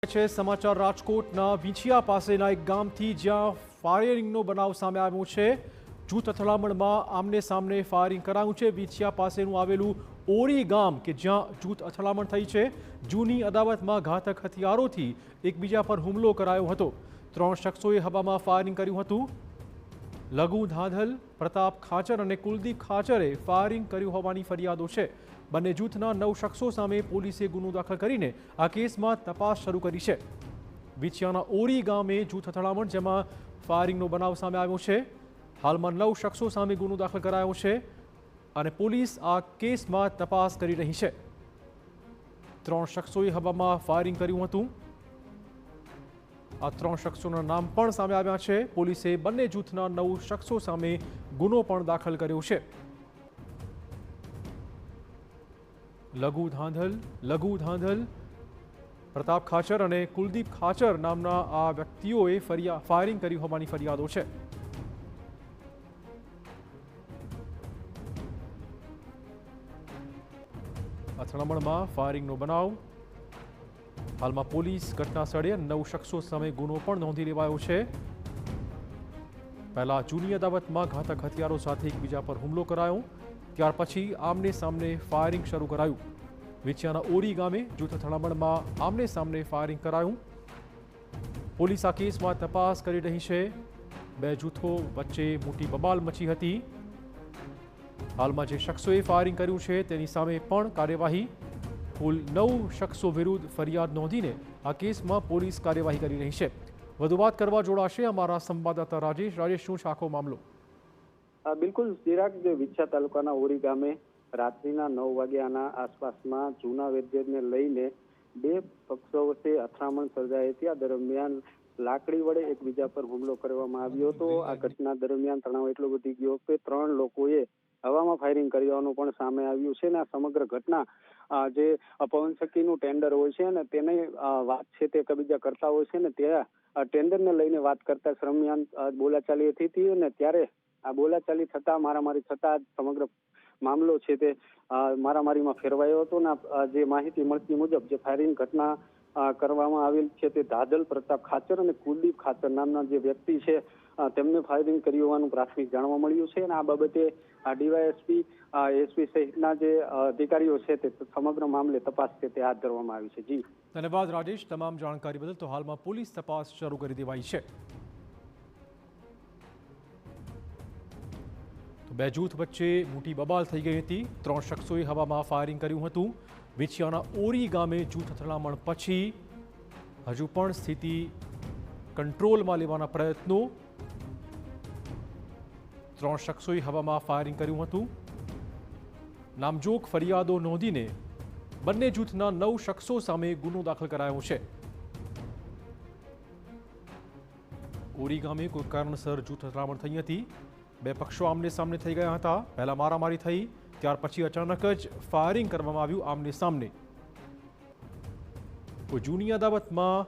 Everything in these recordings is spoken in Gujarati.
છે સમાચાર રાજકોટના વિંછિયા પાસેના એક ગામથી જ્યાં ફાયરિંગનો બનાવ સામે આવ્યો છે। જૂથ અથડામણમાં આમને સામને ફાયરિંગ કરાયું છે। વિંછિયા પાસેનું આવેલું ઓરી ગામ કે જ્યાં જૂથ અથડામણ થઈ છે। જૂની અદાવતમાં ઘાતક હથિયારોથી એકબીજા પર હુમલો કરાયો હતો। 3 શખ્સોએ હવામાં ફાયરિંગ કર્યું હતું। લઘુ ધાંધલ, પ્રતાપ ખાચર અને કુલદીપ ખાચરે ફાયરિંગ કર્યું હોવાની ફરિયાદો છે। બંને જૂથના 9 શખ્સો સામે પોલીસે ગુનો દાખલ કરીને આ કેસમાં તપાસ શરૂ કરી છે। વિંછિયાના ઓરી ગામે જૂથ અથડામણ જેમાં ફાયરિંગનો બનાવ સામે આવ્યો છે। હાલમાં 9 શખ્સો સામે ગુનો દાખલ કરાયો છે અને પોલીસ આ કેસમાં તપાસ કરી રહી છે। 3 શખ્સોએ હવામાં ફાયરિંગ કર્યું હતું। આ 3 શખ્સોના નામ પણ સામે આવ્યા છે। પોલીસે બંને જૂથના 9 શખ્સો સામે ગુનો પણ દાખલ કર્યો છે। લઘુ ધાંધલ, પ્રતાપ ખાચર અને કુલદીપ ખાચર નામના આ વ્યક્તિઓએ ફાયરિંગ કર્યું હોવાની ફરિયાદો છે। અથડામણમાં ફાયરિંગનો બનાવ। હાલમાં પોલીસ ઘટના સ્થળે 9 શખ્સો સામે ગુનો પણ નોંધી લેવાયો છે। પહેલા જૂની અદાવતમાં ઘાતક હથિયારો સાથે એકબીજા પર હુમલો કરાયો, ત્યાર પછી આમને સામને ફાયરિંગ શરૂ કરાયું। વિંછિયાના ઓરી ગામે જૂથ અથડામણમાં આમને સામને ફાયરિંગ કરાયું। પોલીસ આ કેસમાં તપાસ કરી રહી છે। 2 જૂથો વચ્ચે મોટી બબાલ મચી હતી। હાલમાં જે શખ્સોએ ફાયરિંગ કર્યું છે તેની સામે પણ કાર્યવાહી। કુલ 9 શખ્સો વિરુદ્ધ ફરિયાદ નોંધીને આ કેસમાં પોલીસ કાર્યવાહી કરી રહી છે। વધુ વાત કરવા જોડાશે અમારા સંવાદદાતા રાજેશ। રાજેશ, શું છે આખો મામલો? બિલકુલ ચિરાગ, જે વિંછિયા તાલુકાના ઓરી ગામે રાત્રિના 9 વાગ્યાના આસપાસમાં જૂના વેદ્યને લઈને 2 પક્ષો વચ્ચે અથડામણ સર્જાઈ હતી। આ દરમિયાન લાકડી વડે એકબીજા પર હુમલો કરવામાં આવ્યો હતો। આ ઘટના દરમિયાન તણાવ એટલો વધી ગયો કે 3 લોકોએ હવામાં ફાયરિંગ કર્યાનું પણ સામે આવ્યું છે। અને આ સમગ્ર ઘટના જે પવનચક્કીનું ટેન્ડર હોય છે અને તેની વાત છે તે એકબીજા કરતા હોય છે ને ત્યાં ટેન્ડરને લઈને વાત કરતા દરમિયાન બોલાચાલી હતી અને ત્યારે આ બોલાચાલી થતા મારામારી થતા સમગ્ર મામલો છે તે મારામારીમાં ફેરવાયો હતો। ને જે માહિતી મળતી મુજબ જે ફાયરિંગ ઘટના કરવામાં આવેલ છે તે ધાંધલ, પ્રતાપ ખાચર અને કુલદીપ ખાચર નામના જે વ્યક્તિ છે તેમને ફાયરિંગ કર્યું હોવાનું પ્રાથમિક જાણવા મળ્યું છે। અને આ બાબતે ડીવાયએસપી, એસપી સહિતના જે અધિકારીઓ છે તે સમગ્ર મામલે તપાસ છે તે હાથ ધરવામાં આવી છે। જી ધન્યવાદ રાજેશ, તમામ જાણકારી બદલ। તો હાલમાં પોલીસ તપાસ શરૂ કરી દેવાઈ છે। તો 2 જૂથ વચ્ચે મોટી બબાલ થઈ ગઈ હતી। 3 શખ્સોએ હવામાં ફાયરિંગ કર્યું હતું। વિંછિયાના ઓરી ગામે જૂથ અથડામણ પછી હજુ પણ સ્થિતિ કંટ્રોલમાં લેવાના પ્રયત્નો। 3 શખ્સોએ હવામાં ફાયરિંગ કર્યું હતું। નામજોગ ફરિયાદો નોંધીને બંને જૂથના 9 શખ્સો સામે ગુનો દાખલ કરાયો છે। ઓરી ગામે કોઈ કારણસર જૂથ અથડામણ થઈ હતી। 2 પક્ષો આમને સામને થઈ ગયા હતા। પહેલા મારામારી થઈ, ત્યાર પછી અચાનક જ ફાયરિંગ કરવામાં આવ્યું આમને સામને। કોઈ જૂની અદાવતમાં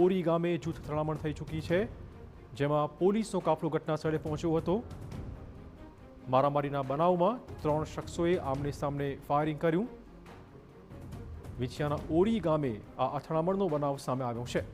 ઓરી ગામે જૂથ અથડામણ થઈ ચૂકી છે, જેમાં પોલીસનો કાફલો ઘટના સ્થળે પહોંચ્યો હતો। મારામારીના બનાવમાં 3 શખ્સોએ આમને સામને ફાયરિંગ કર્યું। વિંછિયાના ઓરી ગામે આ અથડામણનો બનાવ સામે આવ્યો છે।